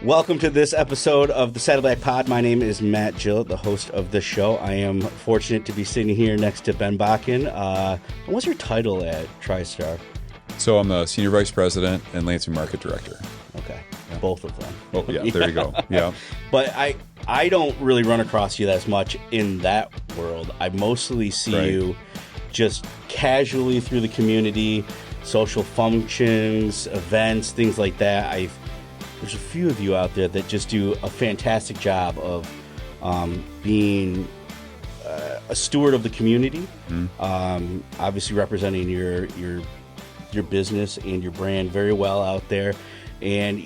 Welcome to this episode of the Saddleback Pod. My name is Matt Gillett, the host of the show. I am fortunate to be sitting here next to Ben Bakken. What's your title at TriStar? So I'm the Senior Vice President and Lansing Market Director. Okay, yeah. Both of them. Oh, yeah, there you go. Yeah. But I don't really run across you as much in that world. I mostly see you just casually through the community, social functions, events, things like that. There's a few of you out there that just do a fantastic job of being a steward of the community, obviously representing your business and your brand very well out there, and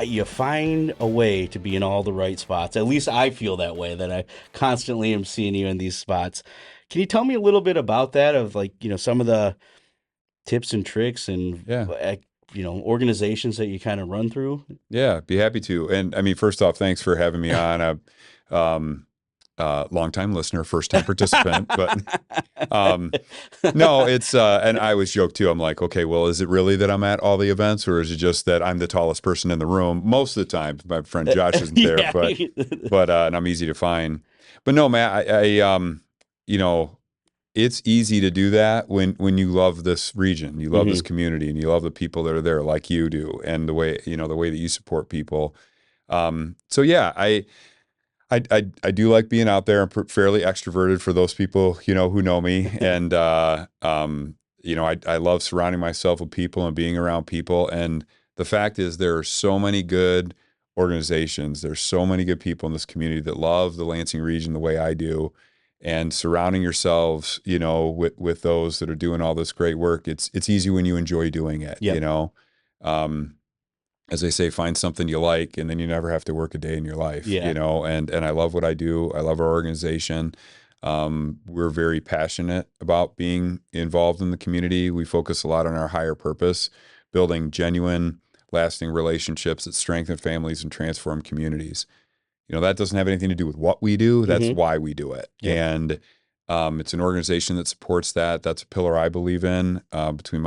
you find a way to be in all the right spots. At least I feel that way, that I constantly am seeing you in these spots. Can you tell me a little bit about that, of some of the tips and tricks and organizations that you kind of run through? Yeah, be happy to. And I mean, first off, thanks for having me on. Long-time listener, first-time participant, but no, it's and I always joke too. I'm like, okay, well, is it really that I'm at all the events, or is it just that I'm the tallest person in the room most of the time? My friend Josh isn't there, but and I'm easy to find. But no, Matt, I it's easy to do that when you love this region, you love this community, and you love the people that are there, like you do, and the way that you support people. So yeah, I do like being out there. I'm fairly extroverted for those people, who know me. And, I love surrounding myself with people and being around people. And the fact is, there are so many good organizations. There's so many good people in this community that love the Lansing region the way I do. And surrounding yourselves, with those that are doing all this great work, it's easy when you enjoy doing it, as they say, find something you like, and then you never have to work a day in your life, and I love what I do. I love our organization. We're very passionate about being involved in the community. We focus a lot on our higher purpose, building genuine, lasting relationships that strengthen families and transform communities. That doesn't have anything to do with what we do. That's why we do it. Yeah. And it's an organization that supports that. That's a pillar I believe in. Between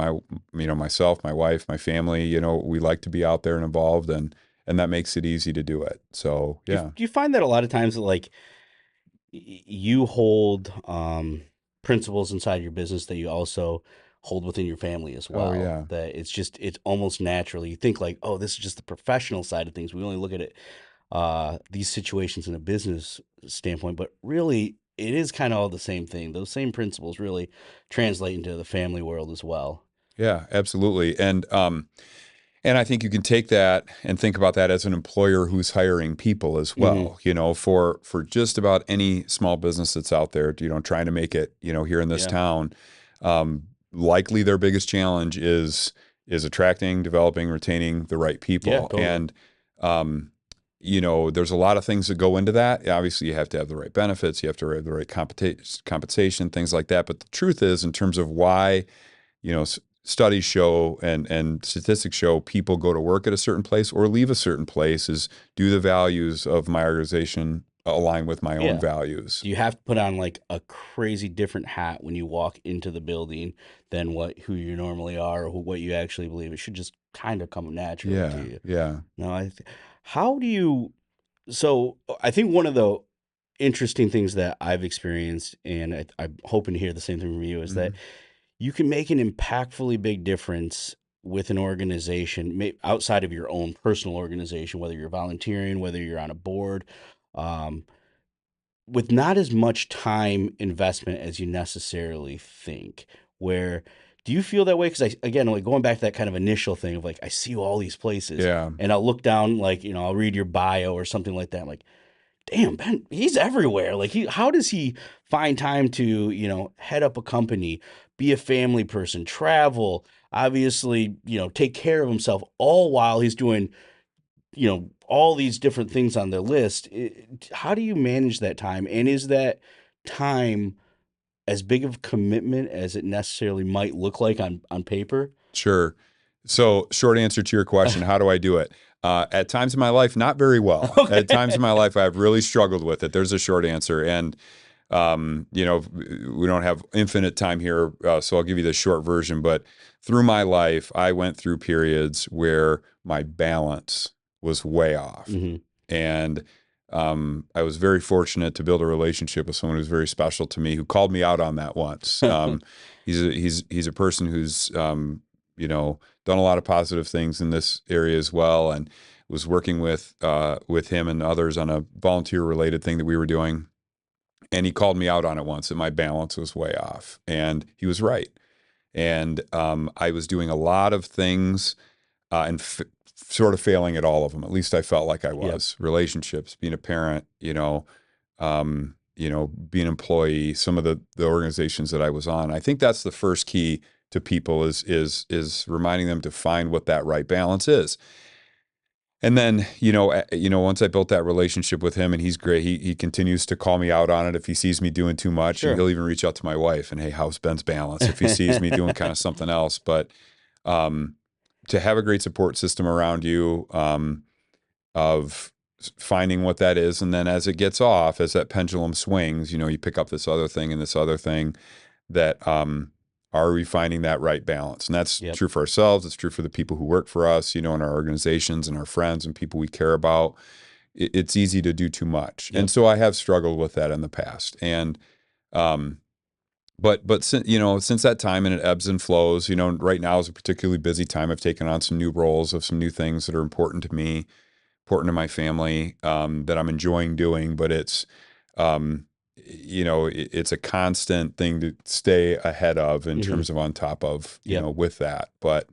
myself, my wife, my family, we like to be out there and involved, and that makes it easy to do it. So yeah. Do you find that a lot of times that you hold principles inside your business that you also hold within your family as well? Oh, yeah. That it's almost natural. You think this is just the professional side of things. We only look at it these situations in a business standpoint, but really it is kind of all the same thing. Those same principles really translate into the family world as well. Yeah, absolutely. And I think you can take that and think about that as an employer who's hiring people as well, for just about any small business that's out there, trying to make it, here in this town. Likely their biggest challenge is attracting, developing, retaining the right people. Yeah, totally. And there's a lot of things that go into that. Obviously, you have to have the right benefits, you have to have the right compensation, things like that. But the truth is, in terms of why, studies show and statistics show people go to work at a certain place or leave a certain place, is, do the values of my organization align with my own values? You have to put on a crazy different hat when you walk into the building than who you normally are, or what you actually believe. It should just kind of come naturally to you. Yeah. No, how do you? So I think one of the interesting things that I've experienced, and I'm hoping to hear the same thing from you, is that you can make an impactfully big difference with an organization outside of your own personal organization, whether you're volunteering, whether you're on a board, with not as much time investment as you necessarily think. Do you feel that way? Because going back to that kind of initial thing of I see all these places, and I'll look down, I'll read your bio or something like that. I'm like, damn, Ben, he's everywhere. How does he find time to, head up a company, be a family person, travel, obviously, take care of himself, all while he's doing, all these different things on the list? How do you manage that time? And is that time as big of a commitment as it necessarily might look like on paper? Sure. So, short answer to your question, how do I do it? At times in my life, not very well. Okay. At times in my life, I've really struggled with it. There's a short answer. And, we don't have infinite time here, so I'll give you the short version. But through my life, I went through periods where my balance was way off. Hmm. And I was very fortunate to build a relationship with someone who's very special to me, who called me out on that once. He's a person who's done a lot of positive things in this area as well, and was working with him and others on a volunteer related thing that we were doing. And he called me out on it once, that my balance was way off, and he was right. And I was doing a lot of things and sort of failing at all of them. At least I felt like I Yep. was. Relationships, being a parent, being an employee, some of the organizations that I was on. I think that's the first key to people is reminding them to find what that right balance is. And then, once I built that relationship with him, and he's great, he continues to call me out on it if he sees me doing too much, and Sure. he'll even reach out to my wife and, hey, how's Ben's balance? If he sees me doing kind of something else. But um, to have a great support system around you, of finding what that is, and then as it gets off, as that pendulum swings, you pick up this other thing and this other thing, that are we finding that right balance? And that's Yep. true for ourselves. It's true for the people who work for us, in our organizations and our friends and people we care about. It's easy to do too much. Yep. And so I have struggled with that in the past. And, but since that time, and it ebbs and flows, right now is a particularly busy time. I've taken on some new roles of some new things that are important to me, important to my family, that I'm enjoying doing, but um, it's a constant thing to stay ahead of in Hmm. terms of on top of, Yep. with that. But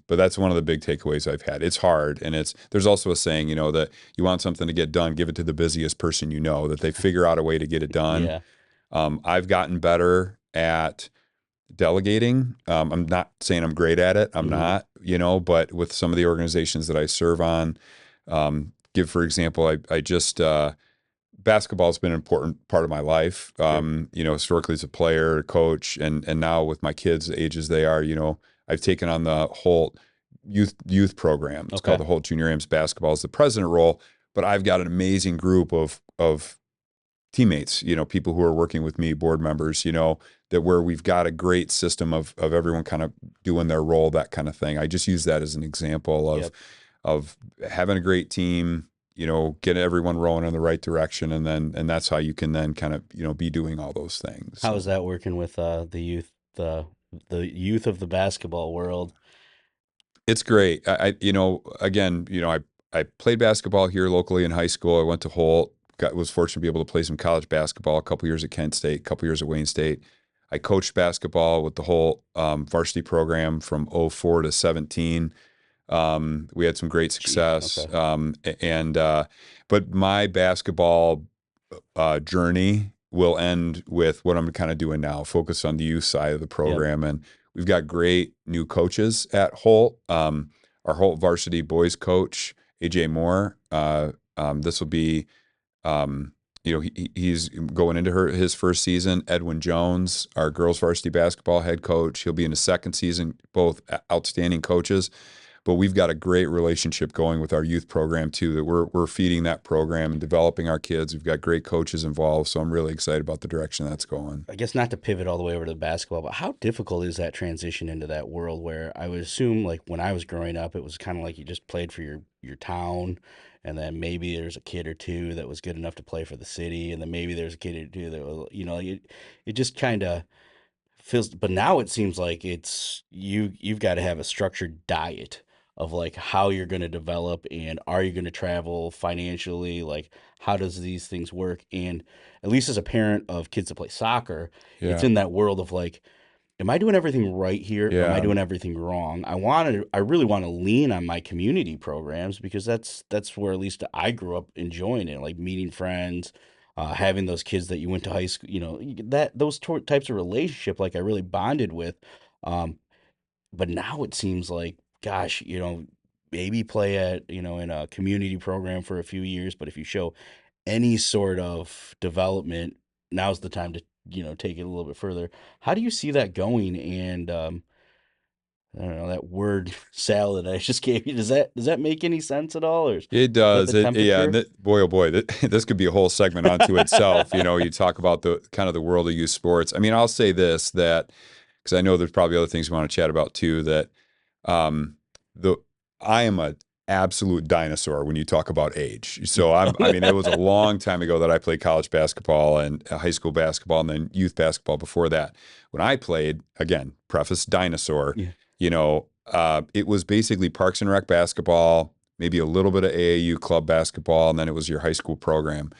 that's one of the big takeaways I've had. It's hard. And there's also a saying, that you want something to get done, give it to the busiest person, that they figure out a way to get it done. Yeah. I've gotten better at delegating. I'm not saying I'm great at it. I'm Hmm. not, but with some of the organizations that I serve on, for example, I just, basketball has been an important part of my life. Sure. Historically as a player, a coach, and now with my kids, the ages they are, I've taken on the whole youth program. It's called Okay. the Holt Junior Ames Basketball as the president role. But I've got an amazing group of teammates, people who are working with me, board members, that where we've got a great system of everyone kind of doing their role, that kind of thing. I just use that as an example Yep. of having a great team, get everyone rolling in the right direction, and that's how you can then kind of be doing all those things. How So is that working with the youth, the youth of the basketball world? it's great. Again, I played basketball here locally in high school. I went to Holt. Was fortunate to be able to play some college basketball. A couple years at Kent State, a couple years at Wayne State. I coached basketball with the whole varsity program from '04 to 17. We had some great Jeez. success. Okay. But my basketball journey will end with what I'm kind of doing now, focus on the youth side of the Yep. program. And we've got great new coaches at Holt. Our Holt varsity boys coach, AJ Moore, this will be, he's going into his first season. Edwin Jones, our girls varsity basketball head coach, he'll be in his second season, both outstanding coaches. But we've got a great relationship going with our youth program too, that we're feeding that program and developing our kids. We've got great coaches involved, so I'm really excited about the direction that's going. I guess not to pivot all the way over to basketball, but how difficult is that transition into that world where I would assume like when I was growing up, it was kind of like you just played for your town, and then maybe there's a kid or two that was good enough to play for the city, and then maybe there's a kid or two that was, it just kind of feels, but now it seems like you've got to have a structured diet of like how you're going to develop and are you going to travel financially, like how does these things work? And at least as a parent of kids that play soccer, it's Yeah, in that world of like, am I doing everything right here or am I yeah, doing everything wrong? I really want to lean on my community programs because that's where at least I grew up enjoying it, like meeting friends, having those kids that you went to high school, that those types of relationship, like I really bonded with. Um, but now it seems like, gosh, maybe play at, in a community program for a few years, but if you show any sort of development, now's the time to, take it a little bit further. How do you see that going? And I don't know, that word salad I just gave you, does that make any sense at all? Or is it that the does. Yeah, and temperature? boy, oh boy, this could be a whole segment unto itself. You talk about the kind of the world of youth sports. I mean, I'll say this, that because I know there's probably other things we want to chat about too. That um, the I am a absolute dinosaur when you talk about age. So I mean, it was a long time ago that I played college basketball and high school basketball and then youth basketball before that. When I played, again, preface dinosaur, Yeah. it was basically Parks and Rec basketball, maybe a little bit of AAU club basketball, and then it was your high school program.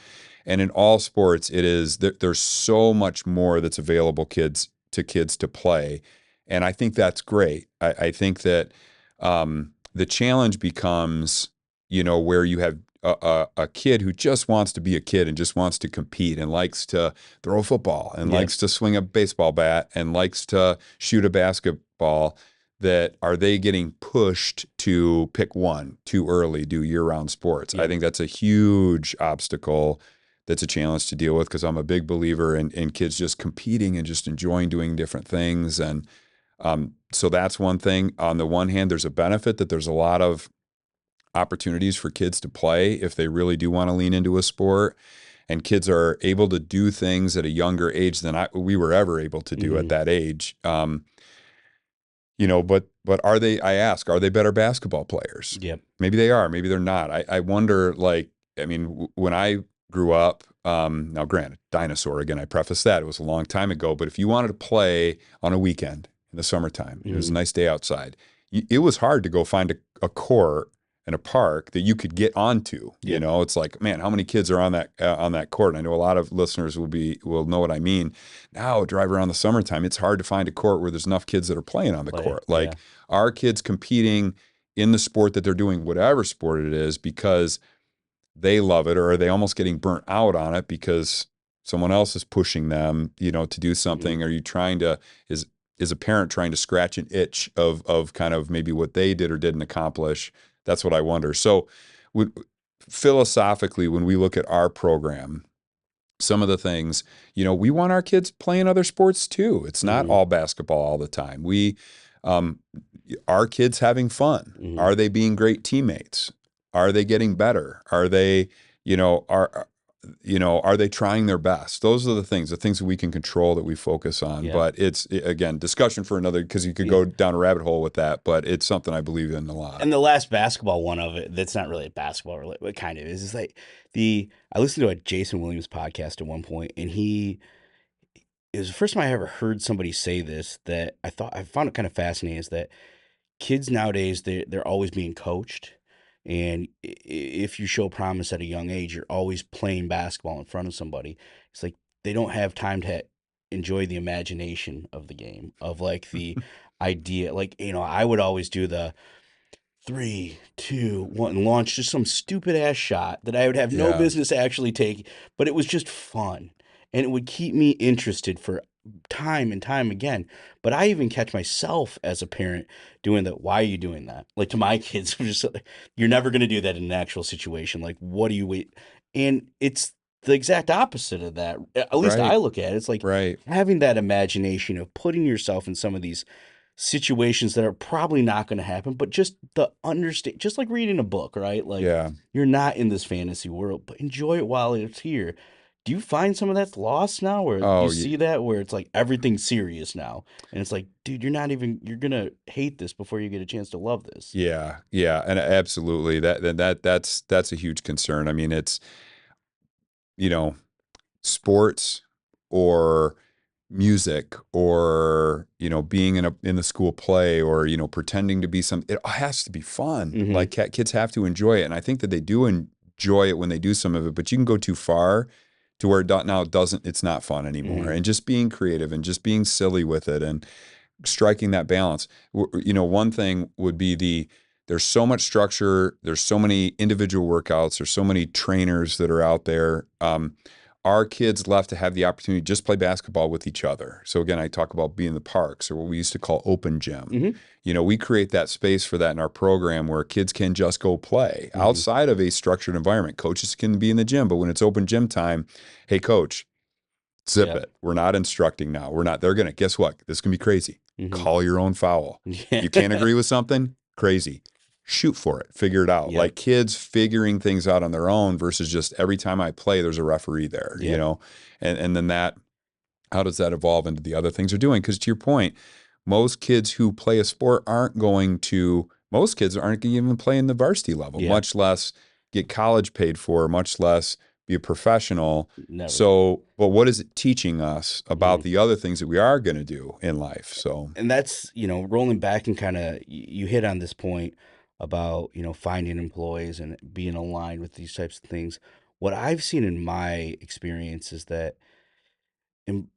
And in all sports, there's so much more that's available to kids to play. And I think that's great. I think that the challenge becomes, where you have a kid who just wants to be a kid and just wants to compete and likes to throw a football and likes to swing a baseball bat and likes to shoot a basketball. That are they getting pushed to pick one too early, do year-round sports? I think that's a huge obstacle. That's a challenge to deal with because I'm a big believer in kids just competing and just enjoying doing different things. And so that's one thing. On the one hand, there's a benefit that there's a lot of opportunities for kids to play if they really do want to lean into a sport. And kids are able to do things at a younger age than we were ever able to do at that age. But are they, I ask, are they better basketball players? Yep. Maybe they are, maybe they're not. I wonder, when I grew up, now granted, dinosaur, again, I preface that, it was a long time ago, but if you wanted to play on a weekend in the summertime, it was a nice day outside, it was hard to go find a court in a park that you could get onto. It's like, man, how many kids are on that court? And I know a lot of listeners will know what I mean. Now, drive around the summertime, it's hard to find a court where there's enough kids that are playing on the court. Are kids competing in the sport that they're doing, whatever sport it is, because they love it, or are they almost getting burnt out on it because someone else is pushing them, to do something? Are you is a parent trying to scratch an itch of kind of maybe what they did or didn't accomplish? That's what I wonder. So philosophically, when we look at our program, some of the things, we want our kids playing other sports too. It's not all basketball all the time. Are kids having fun? Are they being great teammates? Are they getting better? Are they, are they trying their best? Those are the things that we can control that we focus on. Yeah. But it's, again, discussion for another, because you could go down a rabbit hole with that, but it's something I believe in a lot. And the last basketball one of it, that's not really a basketball related, but it kind of is like I listened to a Jason Williams podcast at one point, and it was the first time I ever heard somebody say this, that I found it kind of fascinating, is that kids nowadays, they're always being coached. And if you show promise at a young age, you're always playing basketball in front of somebody. It's like they don't have time to enjoy the imagination of the game, of like the idea. Like, I would always do the 3, 2, 1, and launch just some stupid ass shot that I would have no business actually taking, but it was just fun. And it would keep me interested for time and time again. But I even catch myself as a parent doing that. Why are you doing that? Like, to my kids, I'm just like, you're never going to do that in an actual situation. Like, what do you wait? And it's the exact opposite of that. At least I look at it. It's like having that imagination of putting yourself in some of these situations that are probably not going to happen, but just the understand, just like reading a book, right? Like, you're not in this fantasy world, but enjoy it while it's here. Do you find some of that's lost now, or you see that where it's like everything's serious now, and it's like, dude, you're gonna hate this before you get a chance to love this. Yeah, and absolutely, that's a huge concern. I mean, it's sports or music or being in the school play or pretending to be it has to be fun. Like, kids have to enjoy it, and I think that they do enjoy it when they do some of it, but you can go too far to where it's not fun anymore. And just being creative and just being silly with it and striking that balance. One thing would be there's so much structure, there's so many individual workouts, there's so many trainers that are out there. Our kids left to have the opportunity to just play basketball with each other. So again, I talk about being in the parks, or what we used to call open gym. We create that space for that in our program where kids can just go play outside of a structured environment. Coaches can be in the gym, but when it's open gym time, hey, coach, zip it. We're not instructing now. They're going to, guess what? This can be crazy. Call your own foul. You can't agree with something? Crazy. Shoot for it. Figure it out. Like, kids figuring things out on their own versus just every time I play, there's a referee there, and then how does that evolve into the other things they're doing? Because to your point, most kids who play a sport aren't going to most kids aren't going to even play in the varsity level, Yeah, much less get college paid for, much less be a professional. never. So, but what is it teaching us about Mhm. the other things that we are going to do in life? So, And that's, rolling back and kind of you hit on this point about, finding employees and being aligned with these types of things. What I've seen in my experience is that in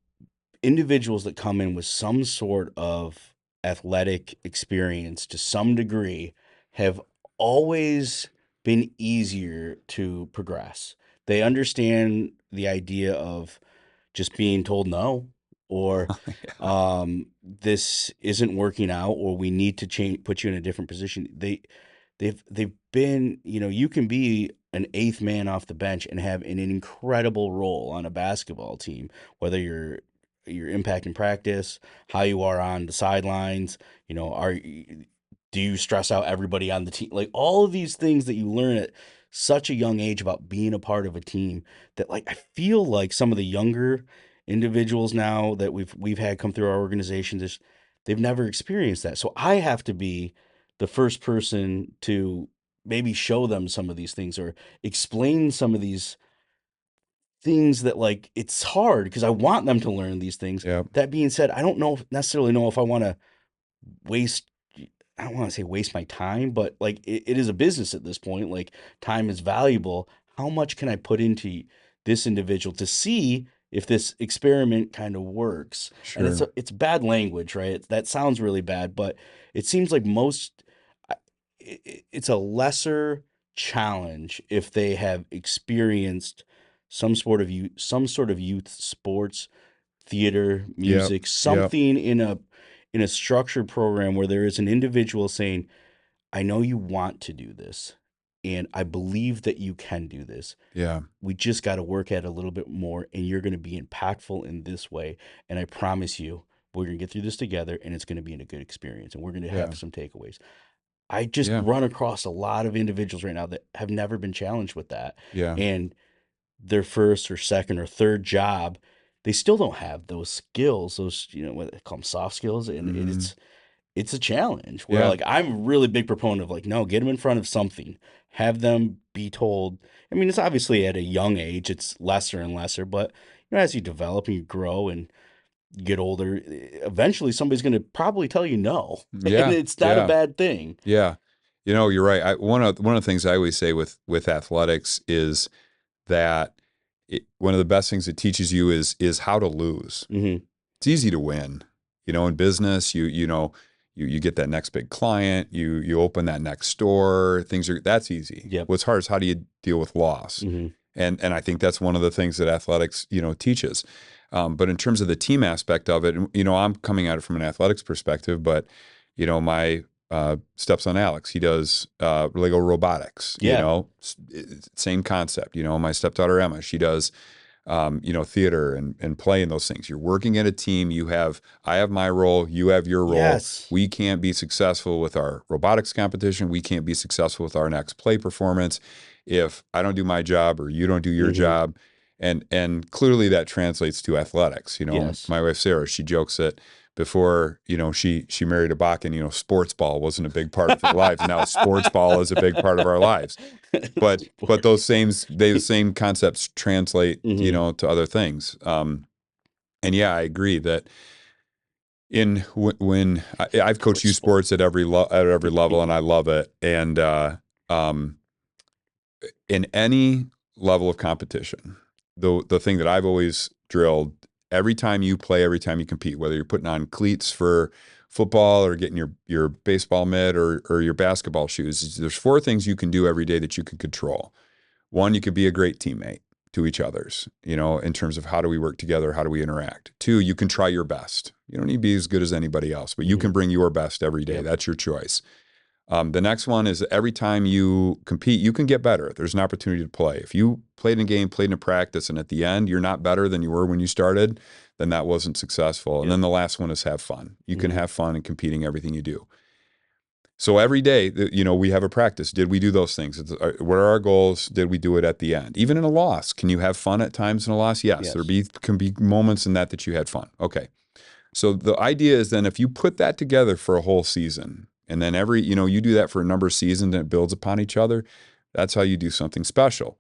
individuals that come in with some sort of athletic experience to some degree have always been easier to progress. They understand the idea of just being told no, or yeah, this isn't working out, or we need to change, put you in a different position. They've been, you can be an eighth man off the bench and have an incredible role on a basketball team, whether you're impacting practice, how you are on the sidelines, do you stress out everybody on the team? Like all of these things that you learn at such a young age about being a part of a team, that like I feel like some of the younger individuals now that we've had come through our organization, just they've never experienced that. So I have to be the first person to maybe show them some of these things or explain some of these things that like it's hard because I want them to learn these things. yeah, That being said, I don't necessarily know if I want to waste I don't want to say waste my time, but like it is a business at this point. Like time is valuable. How much can I put into this individual to see if this experiment kind of works? And sure. it's bad language, right? That sounds really bad, but it seems like it's a lesser challenge if they have experienced some sort of youth sports, theater, Yep, music, yep, something in a structured program where there is an individual saying, I know you want to do this, and I believe that you can do this. yeah, We just got to work at it a little bit more, and you're going to be impactful in this way. And I promise you, we're going to get through this together, and it's going to be in a good experience, and we're going to yeah, have some takeaways. I just yeah, run across a lot of individuals right now that have never been challenged with that. yeah, And their first or second or third job, they still don't have those skills, those, what they call them soft skills. And hmm, it's a challenge where yeah, like I'm a really big proponent of like, no, get them in front of something, have them be told. I mean, it's obviously at a young age, it's lesser and lesser, but as you develop and you grow and you get older, eventually somebody's going to probably tell you no, and yeah, it's not a yeah, bad thing. yeah. You're right. One of the things I always say with athletics is that one of the best things it teaches you is how to lose. Hmm. It's easy to win. In business, you get that next big client, you open that next store, that's easy. Yep. What's hard is how do you deal with loss? Hmm. And I think that's one of the things that athletics, teaches. But in terms of the team aspect of it, and, I'm coming at it from an athletics perspective, but my stepson Alex, he does Lego robotics, Yeah. same concept. My stepdaughter Emma, she does theater and play and those things. You're working at a team. I have my role, you have your role. Yes. We can't be successful with our robotics competition. We can't be successful with our next play performance if I don't do my job or you don't do your Hmm. job. And clearly that translates to athletics. Yes. My wife Sarah, she jokes that before, she married a Bakken, sports ball wasn't a big part of their lives. Now sports ball is a big part of our lives. But the same concepts translate, Hmm. to other things. And yeah, I agree that when I've coached Sports youth sport. sports at every level, and I love it. And um, in any level of competition, the thing that I've always drilled every time you play, every time you compete, whether you're putting on cleats for football or getting your baseball mitt or your basketball shoes, there's four things you can do every day that you can control. One, you could be a great teammate to each other's, in terms of how do we work together, how do we interact. Two, you can try your best. You don't need to be as good as anybody else, but you Hmm. can bring your best every day. Yep. That's your choice. The next one is every time you compete, you can get better. There's an opportunity to play. If you played in a game, played in a practice, and at the end you're not better than you were when you started, then that wasn't successful. And Yep. then the last one is have fun. You can Hmm. have fun in competing everything you do. So every day, we have a practice. Did we do those things? What are our goals? Did we do it at the end? Even in a loss, can you have fun at times in a loss? Yes, Yes. can be moments in that you had fun. Okay. So the idea is then if you put that together for a whole season, And then you do that for a number of seasons and it builds upon each other. That's how you do something special.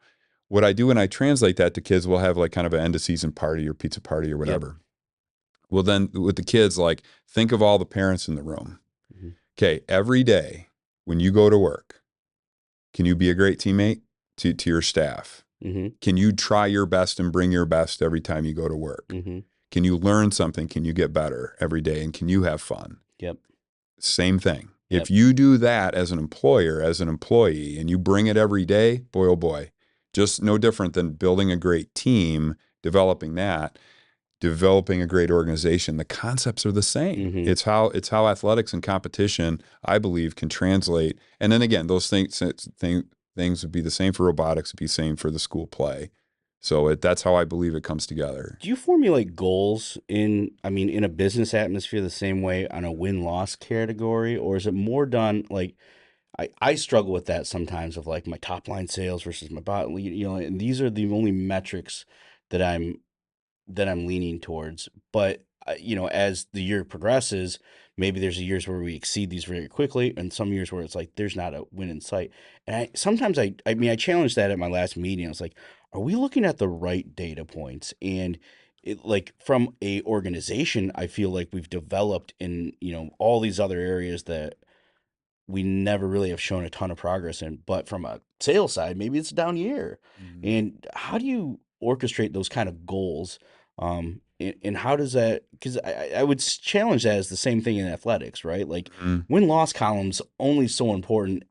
What I do when I translate that to kids, we'll have like kind of an end of season party or pizza party or Yep. whatever. Well, then with the kids, like think of all the parents in the room. Mm-hmm. Okay, every day when you go to work, can you be a great teammate to your staff? Mm-hmm. Can you try your best and bring your best every time you go to work? Mm-hmm. Can you learn something? Can you get better every day? And can you have fun? Yep. Same thing. Yep. If you do that as an employer, as an employee, and you bring it every day, boy, oh boy, just no different than building a great team, developing that, developing a great organization. The concepts are the same. Mm-hmm. It's how athletics and competition, I believe, can translate. And then again, those things would be the same for robotics, would be the same for the school play. So that's how I believe it comes together. Do you formulate goals in a business atmosphere the same way on a win-loss category, or is it more done like I struggle with that sometimes of like my top line sales versus my bottom, and these are the only metrics that I'm leaning towards. But as the year progresses, maybe there's years where we exceed these very quickly, and some years where it's like there's not a win in sight. And sometimes I challenged that at my last meeting. I was like, are we looking at the right data points? And like from a organization, I feel like we've developed in all these other areas that we never really have shown a ton of progress in. But from a sales side, maybe it's a down year. Mhm. And how do you orchestrate those kind of goals? And how does that? Because I would challenge that as the same thing in athletics, right? Like Mhm. win loss columns only so important.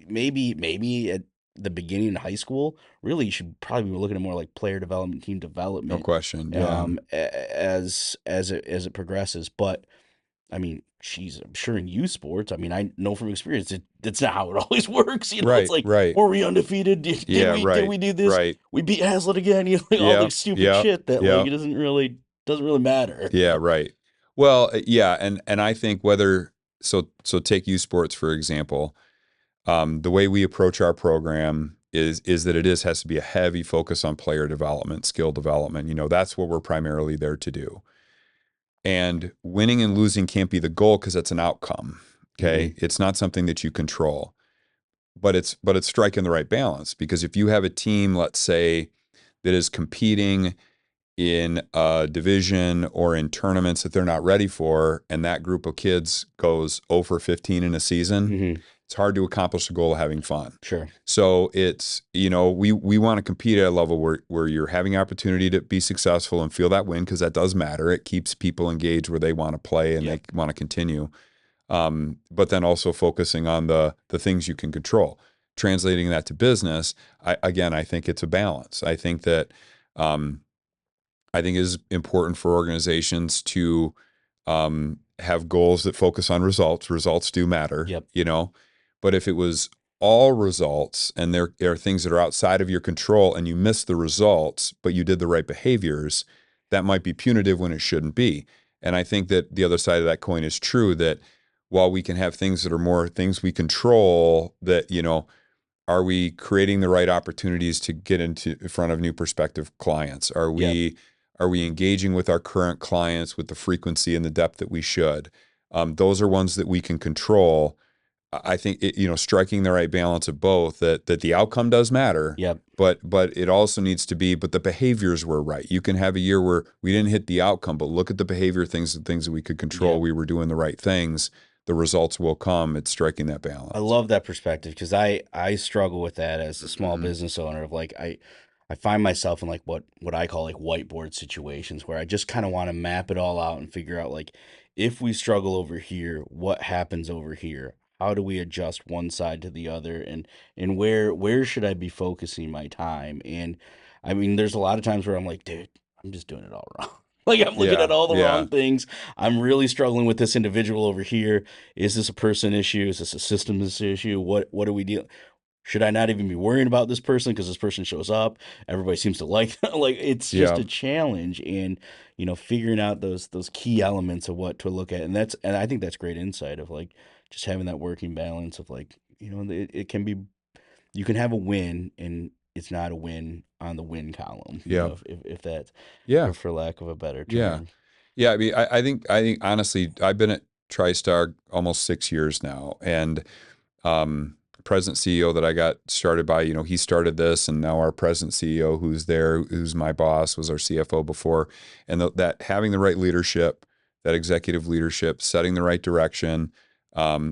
Maybe at the beginning of high school, really you should probably be looking at more like player development, team No development, question. Yeah. as it progresses. But I mean, I'm sure in youth sports, I mean, I know from experience that's not how it always works. It's Right. like, Right. were we undefeated? Did Yeah. we Right. do this? Right. We beat Hazlitt again. Like all Yeah. the stupid Yeah. shit that like Yeah. it doesn't really matter. Yeah. Right. Well, yeah, and I think so take U Sports for example. The way we approach our program is that has to be a heavy focus on player development, skill development. That's what we're primarily there to do. And winning and losing can't be the goal because it's an outcome. Hmm. Okay, it's not something that you control, but it's striking the right balance because if you have a team, let's say, that is competing in a division or in tournaments that they're not ready for, and that group of kids goes 0 for 15 in a season, Hmm. it's hard to accomplish the goal of having fun. Sure. So we want to compete at a level where you're having opportunity to be successful and feel that win because that does matter. It keeps people engaged where they want to play and Yep. they want to continue. But then also focusing on the things you can control. Translating that to business, I think it's a balance. Um, I think it is important for organizations to have goals that focus on results. Results do matter, Yep. But if it was all results and there are things that are outside of your control and you miss the results, but you did the right behaviors, that might be punitive when it shouldn't be. And I think that the other side of that coin is true that while we can have things that are more things we control, that, are we creating the right opportunities to get into in front of new prospective clients? Are Yep. we engaging with our current clients with the frequency and the depth that we should? Those are ones that we can control. I think striking the right balance of both. That the outcome does matter, Yep. but it also needs to be. But the behaviors were right. You can have a year where we didn't hit the outcome, but look at the behavior things that we could control. Yep. We were doing the right things. The results will come. It's striking that I balance. love that perspective because I struggle with that as a small Mm-hmm. business owner of like I find myself in like what I call like whiteboard situations where I just kind of want to map it all out and figure out like if we struggle over here, what happens over here? How do we adjust one side to the other and where should I be focusing my time? And I mean, there's a lot of times where I'm like, dude, I'm just doing it all wrong. Like I'm looking at Yeah, all the yeah, wrong things. I'm really struggling with this individual over here. Is this a person issue? Is this a systems issue? What do we deal? Should I not even be worrying about this person because this person shows up? Everybody seems to like like it's just yeah, a challenge and figuring out those key elements of what to look at and I think that's great insight of like just having that working balance of like it can be you can have a win and it's not a win on the win column yeah, if that's yeah, for lack of a better yeah, term. yeah. I mean, I think honestly, I've been at TriStar almost 6 years now, and president CEO that I got started by, he started this, and now our president CEO, who's there, who's my boss, was our CFO before, and that having the right leadership, that executive leadership, setting the right direction,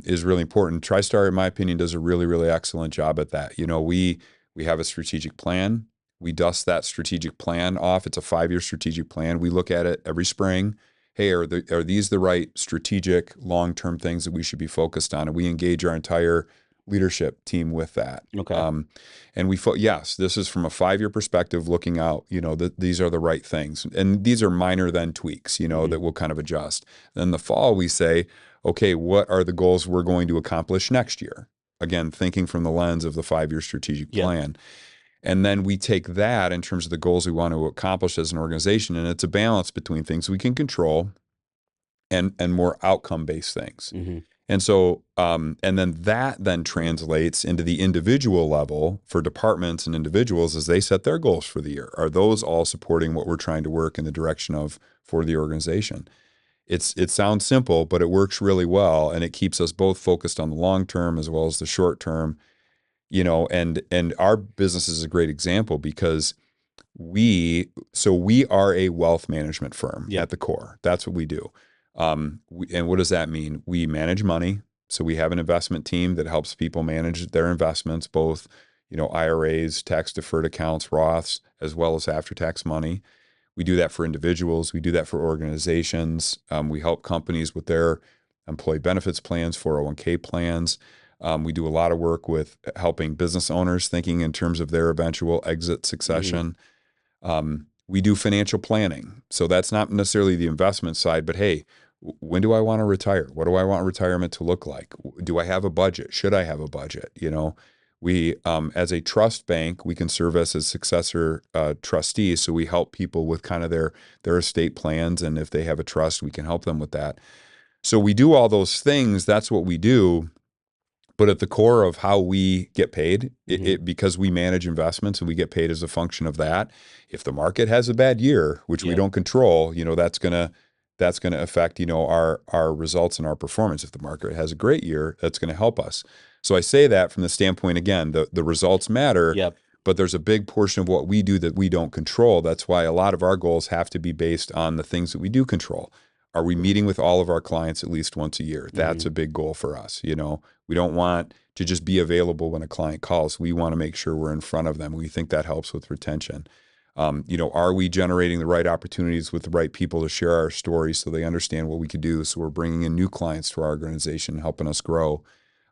is really important. TriStar, in my opinion, does a really, really excellent job at that. We have a strategic plan. We dust that strategic plan off. It's a 5-year strategic plan. We look at it every spring. Hey, are these the right strategic long-term things that we should be focused on? And we engage our entire leadership team with that. Okay. And yes, this is from a 5-year perspective, looking out, these are the right things. And these are minor then tweaks, that we'll kind of adjust. Then the fall, we say, okay, what are the goals we're going to accomplish next year? Again, thinking from the lens of the 5-year strategic plan. And then we take that in terms of the goals we want to accomplish as an organization. And it's a balance between things we can control and more outcome-based things. Mm-hmm. And so, and then that then translates into the individual level for departments and individuals as they set their goals for the year. Are those all supporting what we're trying to work in the direction of for the organization? It sounds simple, but it works really well, and it keeps us both focused on the long term as well as the short term. And our business is a great example because we are a wealth management firm at the core. That's what we do. And what does that mean? We manage money. So we have an investment team that helps people manage their investments, both, IRAs, tax deferred accounts, Roths, as well as after-tax money. We do that for individuals. We do that for organizations. We help companies with their employee benefits plans, 401k plans. We do a lot of work with helping business owners thinking in terms of their eventual exit succession. We do financial planning. So that's not necessarily the investment side, but hey, when do I want to retire? What do I want retirement to look like? Do I have a budget? Should I have a budget? We, as a trust bank, we can serve as a successor trustee. So we help people with kind of their estate plans. And if they have a trust, we can help them with that. So we do all those things. That's what we do. But at the core of how we get paid, because we manage investments and we get paid as a function of that. If the market has a bad year, which we don't control, that's gonna affect our results and our performance. If the market has a great year, that's going to help us. So I say that from the standpoint, again, the results matter. But there's a big portion of what we do that we don't control. That's why a lot of our goals have to be based on the things that we do control. Are we meeting with all of our clients at least once a year? That's a big goal for us. We don't want to just be available when a client calls. We want to make sure we're in front of them. We think that helps with retention. Are we generating the right opportunities with the right people to share our stories so they understand what we could do? So we're bringing in new clients to our organization, helping us grow.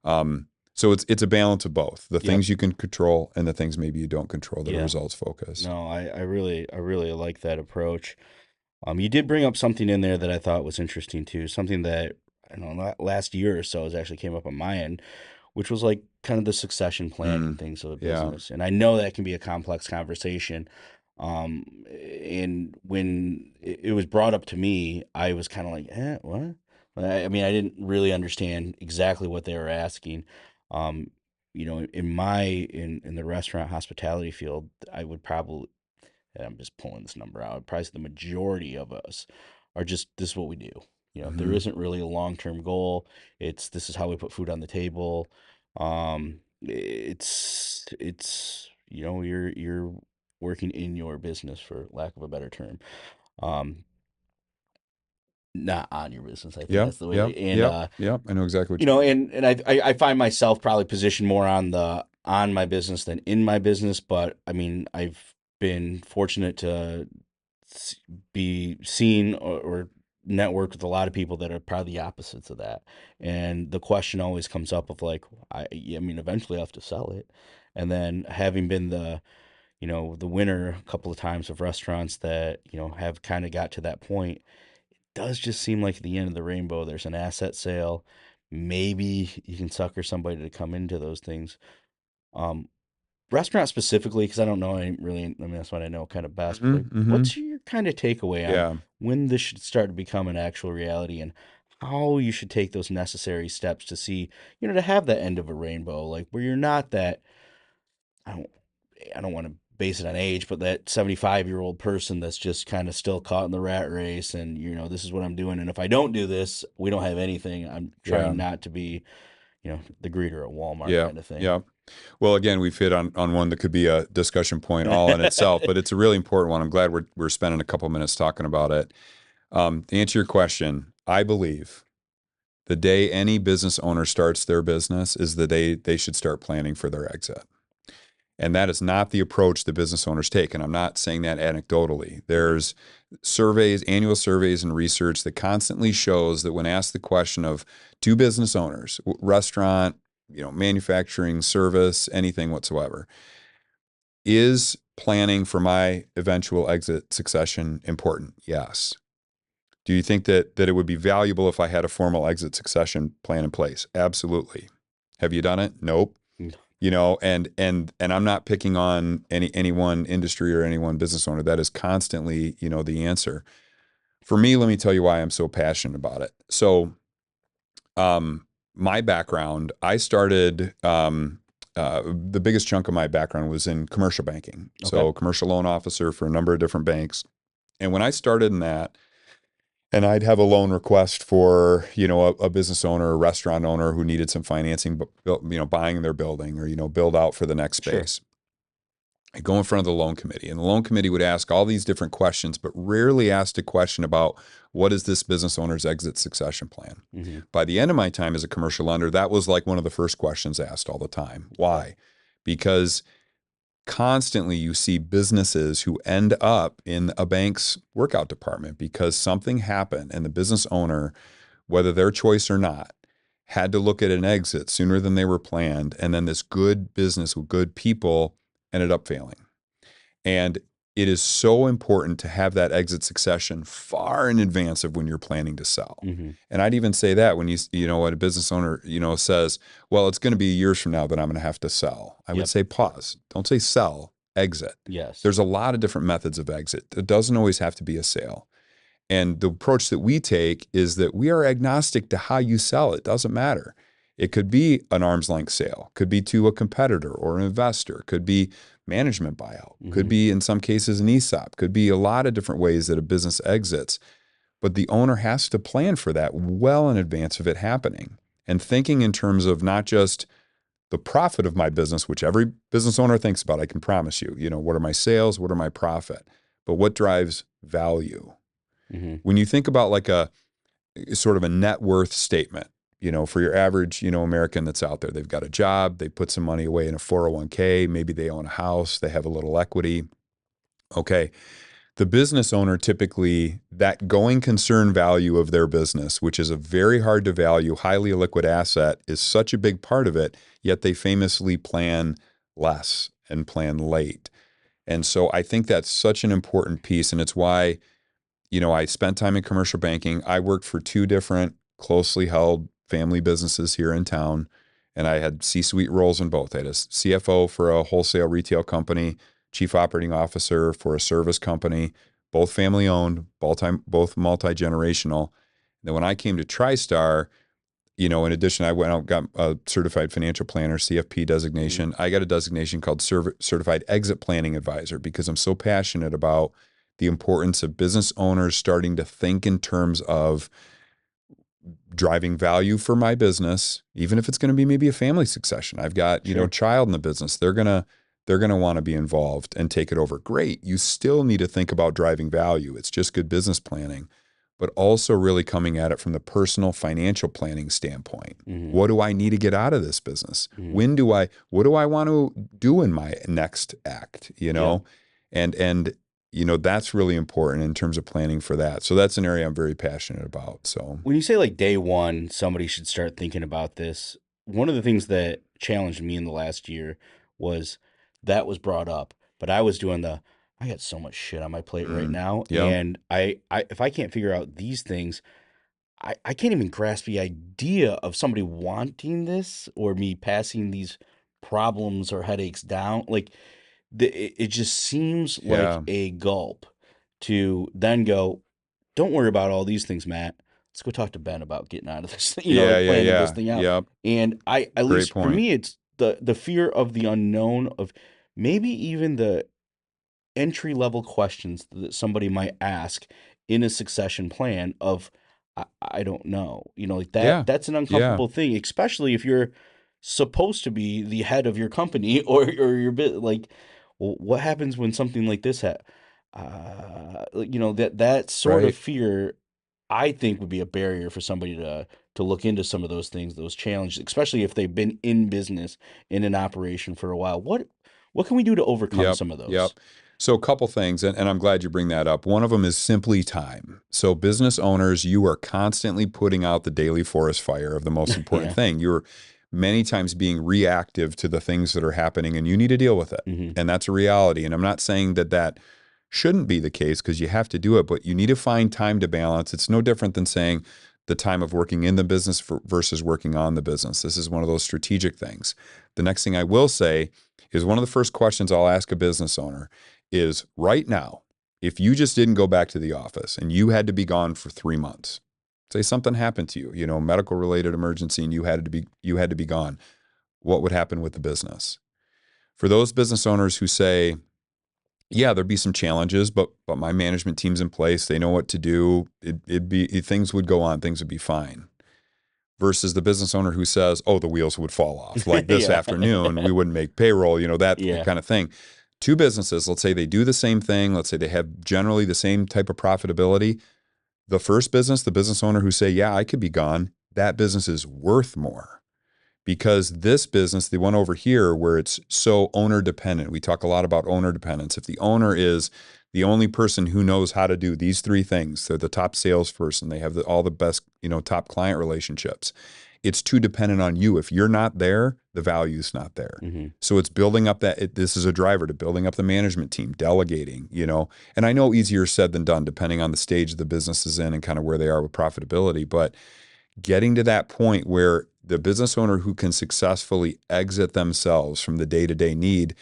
So it's a balance of both the things you can control and the things maybe you don't control that are results focused. No, I really like that approach. You did bring up something in there that I thought was interesting too. Something that I don't know last year or so has actually came up on my end, which was like kind of the succession plan and things of a business. And I know that can be a complex conversation. And when it was brought up to me, I was kind of like, what? I mean, I didn't really understand exactly what they were asking. In the restaurant hospitality field, I would probably, and I'm just pulling this number out, probably say the majority of us are just, this is what we do. If there isn't really a long-term goal, this is how we put food on the table. You're working in your business, for lack of a better term. Not on your business. I think that's the way. I know exactly what you mean. And I find myself probably positioned more on my business than in my business. But I mean, I've been fortunate to be seen or networked with a lot of people that are probably the opposites of that. And the question always comes up of like, I mean, eventually I have to sell it. And then having been the winner a couple of times of restaurants that, have kind of got to that point, does just seem like at the end of the rainbow, there's an asset sale. Maybe you can sucker somebody to come into those things. Restaurant specifically, because I don't know, I mean, that's what I know kind of best. But what's your kind of takeaway on when this should start to become an actual reality and how you should take those necessary steps to see, to have that end of a rainbow, like where you're not that, I don't want to base it on age, but that 75-year-old person that's just kind of still caught in the rat race and, this is what I'm doing. And if I don't do this, we don't have anything. I'm Yeah. trying not to be, the greeter at Walmart Yeah. kind of thing. Yeah. Well, again, we've hit on one that could be a discussion point all in itself, but it's a really important one. I'm glad we're spending a couple minutes talking about it. To answer your question, I believe the day any business owner starts their business is the day they should start planning for their exit. And that is not the approach that business owners take. And I'm not saying that anecdotally. There's surveys, annual surveys and research that constantly shows that when asked the question of two business owners, restaurant, manufacturing, service, anything whatsoever, is planning for my eventual exit succession important? Yes. Do you think that it would be valuable if I had a formal exit succession plan in place? Absolutely. Have you done it? Nope. And I'm not picking on any one industry or any one business owner. That is constantly, the answer. For me, let me tell you why I'm so passionate about it. So, my background, I started, the biggest chunk of my background was in commercial banking. Okay. So commercial loan officer for a number of different banks. And when I started in that, and I'd have a loan request for, a business owner, a restaurant owner who needed some financing, but, buying their building or, build out for the next space. Sure. I go in front of the loan committee, and the loan committee would ask all these different questions, but rarely asked a question about what is this business owner's exit succession plan. Mm-hmm. By the end of my time as a commercial lender, that was like one of the first questions asked all the time. Why? Because constantly you see businesses who end up in a bank's workout department because something happened and the business owner, whether their choice or not, had to look at an exit sooner than they were planned. And then this good business with good people ended up failing. And it is so important to have that exit succession far in advance of when you're planning to sell. Mm-hmm. And I'd even say that when when a business owner, says, well, it's going to be years from now that I'm going to have to sell. I would say pause. Don't say sell, exit. Yes. There's a lot of different methods of exit. It doesn't always have to be a sale. And the approach that we take is that we are agnostic to how you sell. It doesn't matter. It could be an arm's length sale, could be to a competitor or an investor, could be management buyout, could be in some cases an ESOP, could be a lot of different ways that a business exits. But the owner has to plan for that well in advance of it happening and thinking in terms of not just the profit of my business, which every business owner thinks about, I can promise you, what are my sales? What are my profit? But what drives value? Mm-hmm. When you think about like a sort of a net worth statement, for your average, American that's out there, they've got a job, they put some money away in a 401k, maybe they own a house, they have a little equity. Okay. The business owner typically, that going concern value of their business, which is a very hard to value, highly illiquid asset, is such a big part of it, yet they famously plan less and plan late. And so I think that's such an important piece. And it's why, I spent time in commercial banking. I worked for two different closely held family businesses here in town, and I had C-suite roles in both. I had a CFO for a wholesale retail company, chief operating officer for a service company, both family owned, both multi-generational. Then when I came to TriStar, in addition, I went out, got a certified financial planner, CFP designation. I got a designation called certified exit planning advisor because I'm so passionate about the importance of business owners starting to think in terms of driving value for my business, even if it's going to be maybe a family succession. I've got, child in the business. They're going to want to be involved and take it over. Great. You still need to think about driving value. It's just good business planning, but also really coming at it from the personal financial planning standpoint. Mm-hmm. What do I need to get out of this business? Mm-hmm. What do I want to do in my next act, and that's really important in terms of planning for that. So that's an area I'm very passionate about. So when you say like day one, somebody should start thinking about this. One of the things that challenged me in the last year was that was brought up, but I was doing I got so much shit on my plate right now. Yep. And I if I can't figure out these things, I can't even grasp the idea of somebody wanting this or me passing these problems or headaches down. Like it just seems like a gulp to then go, don't worry about all these things, Matt. Let's go talk to Ben about getting out of this, planning this thing out. Yep. And at least for me, it's the fear of the unknown of maybe even the entry level questions that somebody might ask in a succession plan of I don't know. Like Yeah. that's an Yeah. uncomfortable thing, especially if you're supposed to be the head of your company or your bit like well, what happens when something like this that sort of Right. fear I think would be a barrier for somebody to look into some of those things, those challenges, especially if they've been in business in an operation for a while. What can we do to overcome Yep. some of those? Yep. So, a couple things, and I'm glad you bring that up. One of them is simply time. So, business owners, you are constantly putting out the daily forest fire of the most important Yeah. thing. You're many times being reactive to the things that are happening, and you need to deal with it. Hmm. And that's a reality. And I'm not saying that that shouldn't be the case because you have to do it, but you need to find time to balance. It's no different than saying the time of working in the business versus working on the business. This is one of those strategic things. The next thing I will say is one of the first questions I'll ask a business owner is right now, if you just didn't go back to the office and you had to be gone for 3 months, say something happened to you, medical related emergency, and you had to be gone, what would happen with the business? For those business owners who say, yeah, there'd be some challenges, but my management team's in place, they know what to do, things would go on, things would be fine. Versus the business owner who says, oh, the wheels would fall off. Like this Yeah. afternoon, we wouldn't make payroll, that Yeah. kind of thing. Two businesses, let's say they do the same thing. Let's say they have generally the same type of profitability. The first business, the business owner who say, yeah, I could be gone, that business is worth more because this business, the one over here where it's so owner dependent, we talk a lot about owner dependence. If the owner is the only person who knows how to do these three things, they're the top salesperson, they have all the best, top client relationships. It's too dependent on you. If you're not there, the value's not there. Hmm. So it's building up this is a driver to building up the management team, delegating, and I know easier said than done, depending on the stage the business is in and kind of where they are with profitability. But getting to that point where the business owner who can successfully exit themselves from the day-to-day need,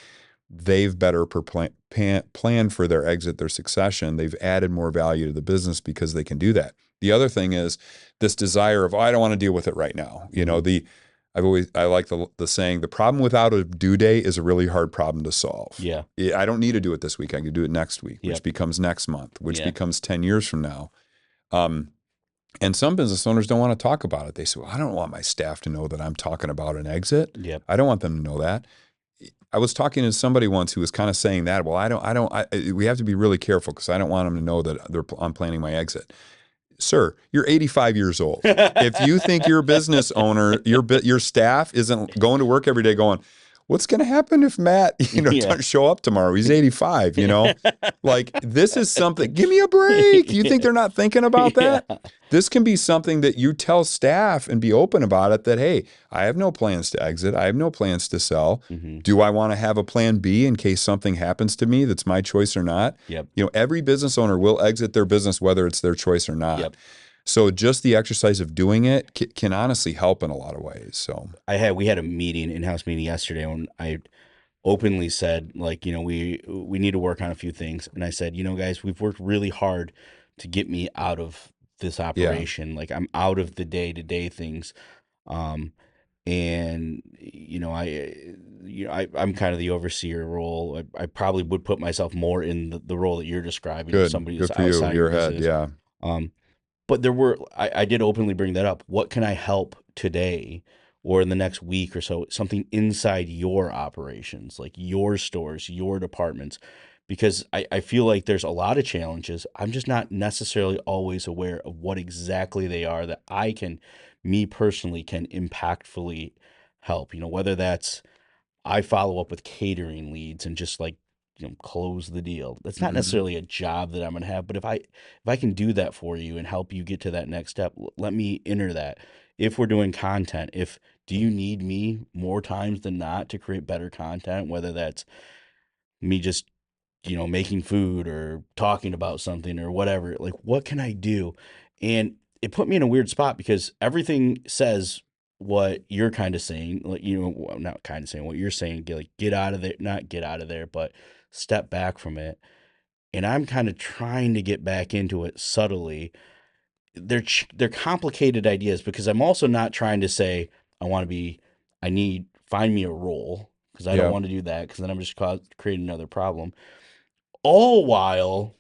they've better plan for their exit, their succession. They've added more value to the business because they can do that. The other thing is this desire of, oh, I don't want to deal with it right now. Hmm. I like the saying, the problem without a due date is a really hard problem to solve. Yeah. I don't need to do it this week. I can do it next week, which Yep. becomes next month, which Yeah. becomes 10 years from now. Um, and some business owners don't want to talk about it. They say, well, I don't want my staff to know that I'm talking about an exit. Yep. I don't want them to know that. I was talking to somebody once who was kind of saying that, well, we have to be really careful because I don't want them to know that I'm planning my exit. Sir, you're 85 years old. If you think your business owner, your staff isn't going to work every day going, what's going to happen if Matt, Yeah. doesn't show up tomorrow? He's 85, Like this is something, give me a break. You think they're not thinking about Yeah. that? This can be something that you tell staff and be open about it that, hey, I have no plans to exit. I have no plans to sell. Hmm. Do I want to have a plan B in case something happens to me that's my choice or not? Yep. Every business owner will exit their business whether it's their choice or not. Yep. So just the exercise of doing it can honestly help in a lot of ways. So We had a meeting, in-house meeting yesterday when I openly said, like, we need to work on a few things. And I said, guys, we've worked really hard to get me out of this yeah, operation. Like I'm out of the day-to-day things. Um, and I'm kind of the overseer role. I probably would put myself more in the role that you're describing of good. somebody who's Good for you. outside your Your head. business. Yeah. Um, but I did openly bring that up. What can I help today or in the next week or so? Something inside your operations, like your stores, your departments, because I feel like there's a lot of challenges. I'm just not necessarily always aware of what exactly they are that me personally, can impactfully help. Whether that's I follow up with catering leads and just like, close the deal. That's not Hmm. necessarily a job that I'm gonna have, but if I can do that for you and help you get to that next step, let me enter that. If we're doing content, if do you need me more times than not to create better content, whether that's me just, making food or talking about something or whatever, like what can I do? And it put me in a weird spot because everything says what you're kind of saying, like, well, not kind of saying what you're saying, get out of there, not get out of there, but step back from it. And I'm kind of trying to get back into it subtly. They're complicated ideas because I'm also not trying to say I want to be, find me a role because I don't Yeah. want to do that because then I'm just creating another problem all while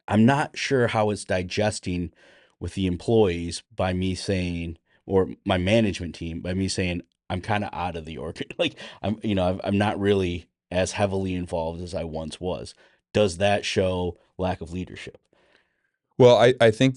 I'm not sure how it's digesting with the employees by me saying, or my management team by me saying, I'm kind of out of the org. Like I'm not really as heavily involved as I once was. Does that show lack of leadership? Well, I think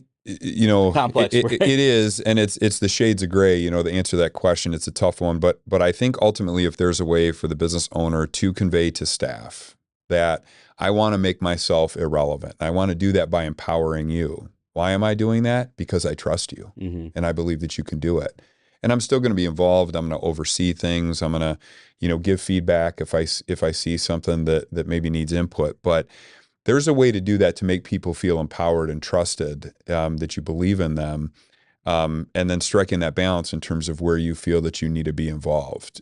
Complex, it right? is, and it's the shades of gray. The answer to that question. It's a tough one, but I think ultimately, if there's a way for the business owner to convey to staff that I want to make myself irrelevant, I want to do that by empowering you. Why am I doing that? Because I trust you, Hmm. and I believe that you can do it. And I'm still going to be involved. I'm going to oversee things. I'm going to, give feedback if I see something that maybe needs input, but there's a way to do that to make people feel empowered and trusted, that you believe in them, and then striking that balance in terms of where you feel that you need to be involved,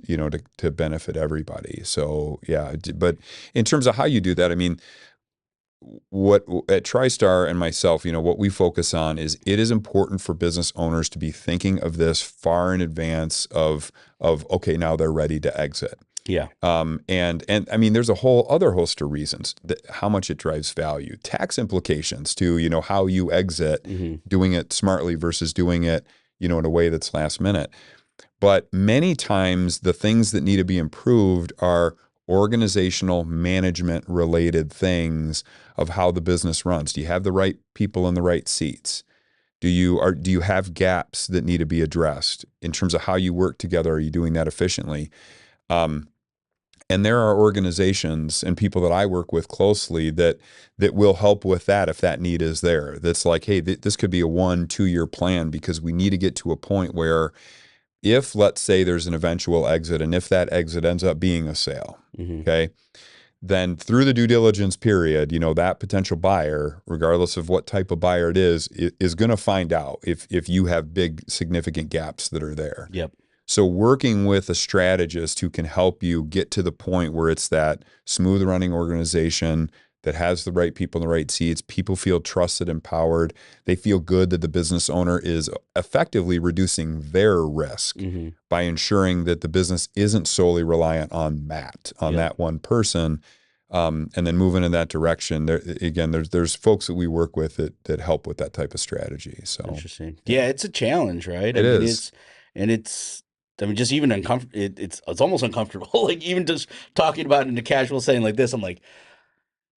to benefit everybody. So yeah, but in terms of how you do that, I mean, what at TriStar and myself, what we focus on is it is important for business owners to be thinking of this far in advance of okay, now they're ready to exit. Yeah. And I mean, there's a whole other host of reasons that how much it drives value, tax implications to, how you exit, Hmm. doing it smartly versus doing it, in a way that's last minute. But many times the things that need to be improved are organizational management related things of how the business runs. Do you have the right people in the right seats? Do you have gaps that need to be addressed in terms of how you work together? Are you doing that efficiently? Um, and there are organizations and people that I work with closely that will help with that if that need is there. That's like, hey, this could be a 1-2 year plan because we need to get to a point where if, let's say, there's an eventual exit, and if that exit ends up being a sale, Hmm. okay, then through the due diligence period, that potential buyer, regardless of what type of buyer it is going to find out if you have big significant gaps that are there. Yep. So working with a strategist who can help you get to the point where it's that smooth running organization that has the right people in the right seats, people feel trusted, empowered, they feel good that the business owner is effectively reducing their risk Hmm. by ensuring that the business isn't solely reliant on Matt, on Yep. that one person. And then moving in that direction. There again, there's folks that we work with that help with that type of strategy. So Interesting. yeah, Yeah, it's a challenge, right? I it mean, is. and it's, I mean, just even uncomfortable. It's almost uncomfortable. Like even just talking about it in a casual setting like this, I'm like,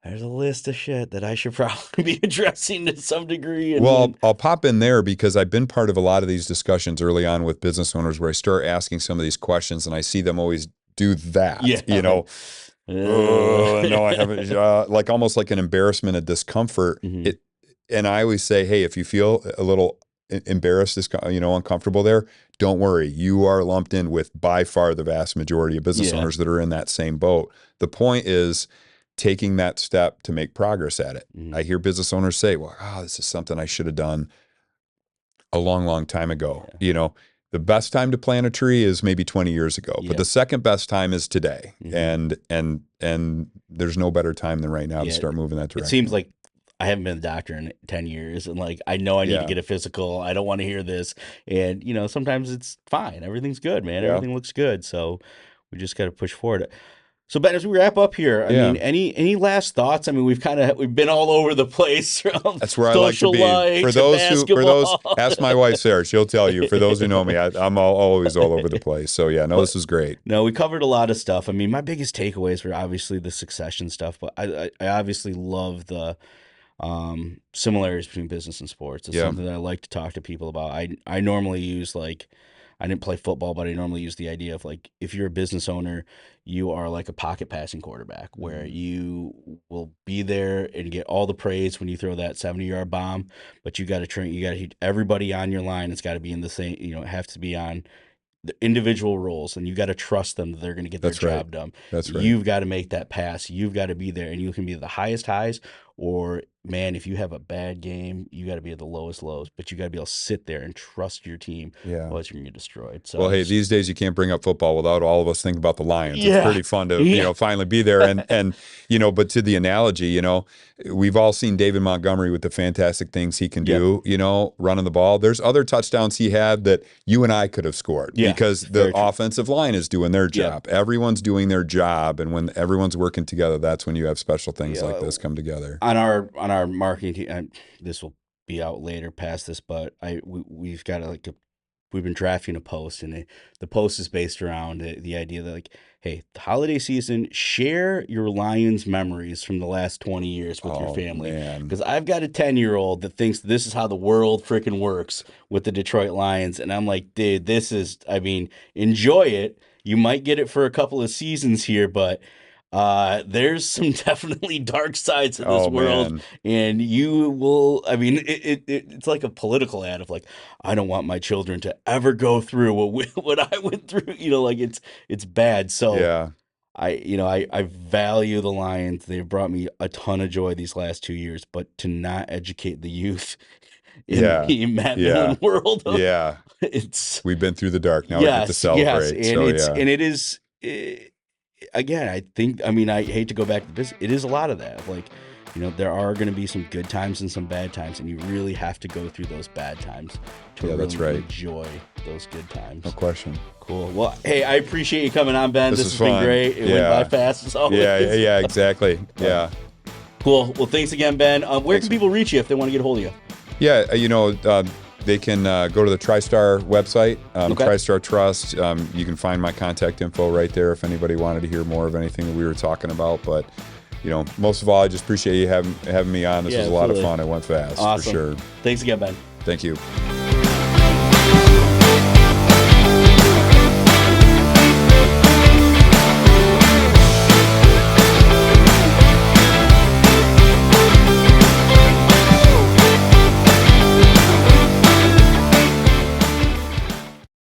there's a list of shit that I should probably be addressing to some degree. And Well, when, I'll pop in there because I've been part of a lot of these discussions early on with business owners where I start asking some of these questions and I see them always do that, yeah, like, oh, no, I haven't, like almost like an embarrassment, a discomfort. mhm. And I always say, hey, if you feel a little embarrassed, uncomfortable there, don't worry. You are lumped in with by far the vast majority of business Yeah. owners that are in that same boat. The point is taking that step to make progress at it. Mhm. I hear business owners say, well, this is something I should have done a long, long time ago. Yeah. The best time to plant a tree is maybe 20 years ago, but Yep. the second best time is today. Mhm. And there's no better time than right now to Yeah. start moving that It seems direction. like I haven't been a doctor in 10 years, and like I know I need to Yeah. get a physical. I don't want to hear this. And sometimes it's fine. Everything's good, man. Yeah. Everything looks good. So we just got to push forward. So Ben, as we wrap up here, I Yeah. mean, any last thoughts? I mean, we've been all over the place from That's where I like to social be. life to For those, basketball. ask my wife, Sarah, she'll tell you. For those who know me, I'm always all over the place. So yeah, no, But this was great. no, we covered a lot of stuff. I mean, my biggest takeaways were obviously the succession stuff, but I obviously love the similarities between business and sports. It's Yeah. something that I like to talk to people about. I normally use like I didn't play football, but I normally use the idea of like if you're a business owner, you are like a pocket passing quarterback where Mm. you will be there and get all the praise when you throw that 70-yard bomb, but you got to train, you got to everybody on your line. It's got to be in the same, it have to be on the individual roles, and you got to trust them that they're going to get their That's right. job done. That's right. You've got to make that pass. You've got to be there, and you can be the highest highs or man, if you have a bad game, you got to be at the lowest lows, but you got to be able to sit there and trust your team. Yeah. Otherwise, you're going to get destroyed. So Well, hey, these days you can't bring up football without all of us thinking about the Lions. yeah. It's pretty fun to, finally be there. And but to the analogy, we've all seen David Montgomery with the fantastic things he can do, running the ball. There's other touchdowns he had that you and I could have scored because the offensive line is doing their job. Everyone's doing their job. And when everyone's working together, that's when you have special things like this come together. On our marketing team, this will be out later past this, but we've got we've been drafting a post, and the post is based around the idea that hey, the holiday season, share your Lions memories from the last 20 years with your family. Because I've got a 10-year-old that thinks this is how the world freaking works with the Detroit Lions, and I'm like, dude, enjoy it. You might get it for a couple of seasons here, but there's some definitely dark sides of this world, man. And you will. I mean, it's like a political ad of I don't want my children to ever go through what I went through. It's bad. So yeah. I value the Lions. They've brought me a ton of joy these last 2 years, but to not educate the youth in the Matt Millen world, we've been through the dark. Now we get to celebrate. And it is. Again, I hate to go back to this. It is a lot of that. There are going to be some good times and some bad times, and you really have to go through those bad times to really enjoy those good times. No question. Cool. Well, hey, I appreciate you coming on, Ben. This has been great. It went by fast as always. Yeah, exactly. Yeah. Cool. Well, thanks again, Ben. Where can people reach you if they want to get a hold of you? Yeah, they can go to the TriStar website, TriStar Trust. You can find my contact info right there if anybody wanted to hear more of anything that we were talking about. But, most of all, I just appreciate you having me on. This was a lot of fun. It went fast, for sure. Thanks again, Ben. Thank you.